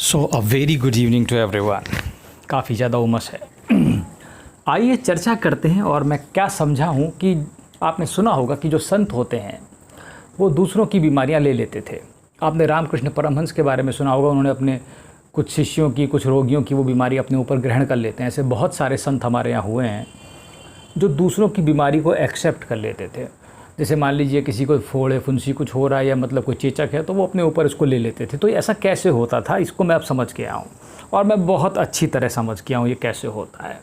So a very good evening to everyone. काफ़ी ज़्यादा उमस है। आइए चर्चा करते हैं। और मैं क्या समझा हूँ कि आपने सुना होगा कि जो संत होते हैं वो दूसरों की बीमारियाँ ले लेते थे। आपने रामकृष्ण परमहंस के बारे में सुना होगा, उन्होंने अपने कुछ शिष्यों की, कुछ रोगियों की वो बीमारी अपने ऊपर ग्रहण कर लेते हैं। ऐसे बहुत सारे संत हमारे यहाँ हुए हैं जो दूसरों की बीमारी को एक्सेप्ट कर लेते थे। जैसे मान लीजिए किसी को फोड़े फुंसी कुछ हो रहा है या मतलब कोई चेचक है तो वो अपने ऊपर इसको ले लेते थे। तो ऐसा कैसे होता था, इसको मैं अब समझ के आया हूँ और मैं बहुत अच्छी तरह समझ के आया हूँ ये कैसे होता है।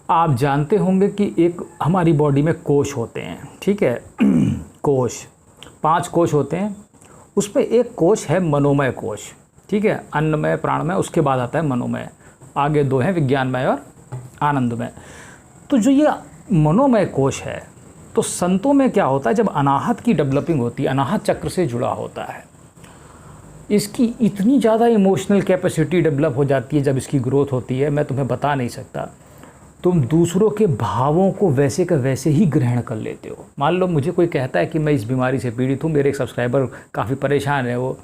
आप जानते होंगे कि एक हमारी बॉडी में कोश होते हैं, ठीक है। कोश 5 कोश होते हैं। उसमें एक कोश है मनोमय कोश, ठीक है, अन्नमय प्राणमय, उसके बाद आता है मनोमय। आगे 2 हैं विज्ञानमय और आनंदमय। तो जो ये मनोमय कोश है, तो संतों में क्या होता है, जब अनाहत की डेवलपिंग होती है, अनाहत चक्र से जुड़ा होता है, इसकी इतनी ज़्यादा इमोशनल कैपेसिटी डेवलप हो जाती है जब इसकी ग्रोथ होती है, मैं तुम्हें बता नहीं सकता। तुम दूसरों के भावों को वैसे का वैसे ही ग्रहण कर लेते हो। मान लो मुझे कोई कहता है कि मैं इस बीमारी से पीड़ित हूँ, मेरे एक सब्सक्राइबर काफ़ी परेशान है, वो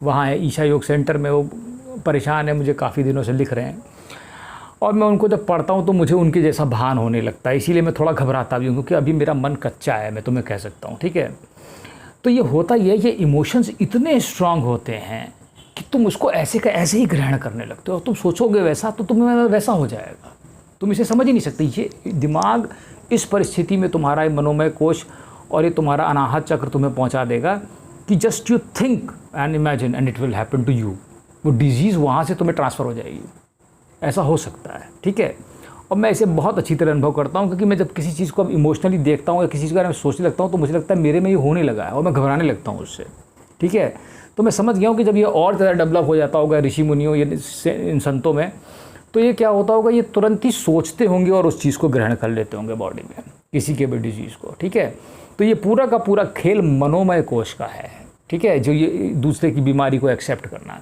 वहाँ है ईशा योग सेंटर में, वो परेशान है, मुझे काफ़ी दिनों से लिख रहे हैं। और मैं उनको जब पढ़ता हूँ तो मुझे उनके जैसा भान होने लगता है, इसीलिए मैं थोड़ा घबराता भी हूँ क्योंकि अभी मेरा मन कच्चा है, मैं तुम्हें कह सकता हूँ, ठीक है। तो ये होता ही है, ये इमोशंस इतने स्ट्रांग होते हैं कि तुम उसको ऐसे का ऐसे ही ग्रहण करने लगते हो। तुम सोचोगे वैसा तो तुम्हें वैसा हो जाएगा, तुम इसे समझ ही नहीं सकते। ये दिमाग इस परिस्थिति में तुम्हारा मनोमय कोश और ये तुम्हारा अनाहत चक्र तुम्हें पहुँचा देगा कि just you think and imagine and it will happen to you. वो डिजीज़ वहाँ से तुम्हें ट्रांसफ़र हो जाएगी, ऐसा हो सकता है, ठीक है। और मैं इसे बहुत अच्छी तरह अनुभव करता हूँ क्योंकि मैं जब किसी चीज़ को अब इमोशनली देखता हूँ या किसी चीज़ के बारे में सोचने लगता हूँ तो मुझे लगता है मेरे में ये होने लगा है और मैं घबराने लगता हूँ उससे, ठीक है। तो मैं समझ गया हूँ कि जब ये और ज़्यादा डेवलप हो जाता होगा ऋषि मुनियों या इन संतों में, तो ये क्या होता होगा, ये तुरंत ही सोचते होंगे और उस चीज़ को ग्रहण कर लेते होंगे बॉडी में, किसी के भी डिजीज़ को, ठीक है। तो ये पूरा का पूरा खेल मनोमय कोश का है, ठीक है, जो ये दूसरे की बीमारी को एक्सेप्ट करना है,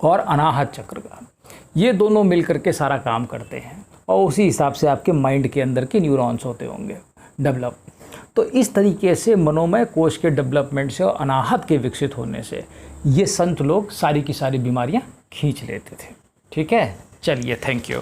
और अनाहत चक्र का। ये दोनों मिल करके सारा काम करते हैं और उसी हिसाब से आपके माइंड के अंदर के न्यूरॉन्स होते होंगे डेवलप। तो इस तरीके से मनोमय कोश के डेवलपमेंट से और अनाहत के विकसित होने से ये संत लोग सारी की सारी बीमारियां खींच लेते थे, ठीक है। चलिए, थैंक यू।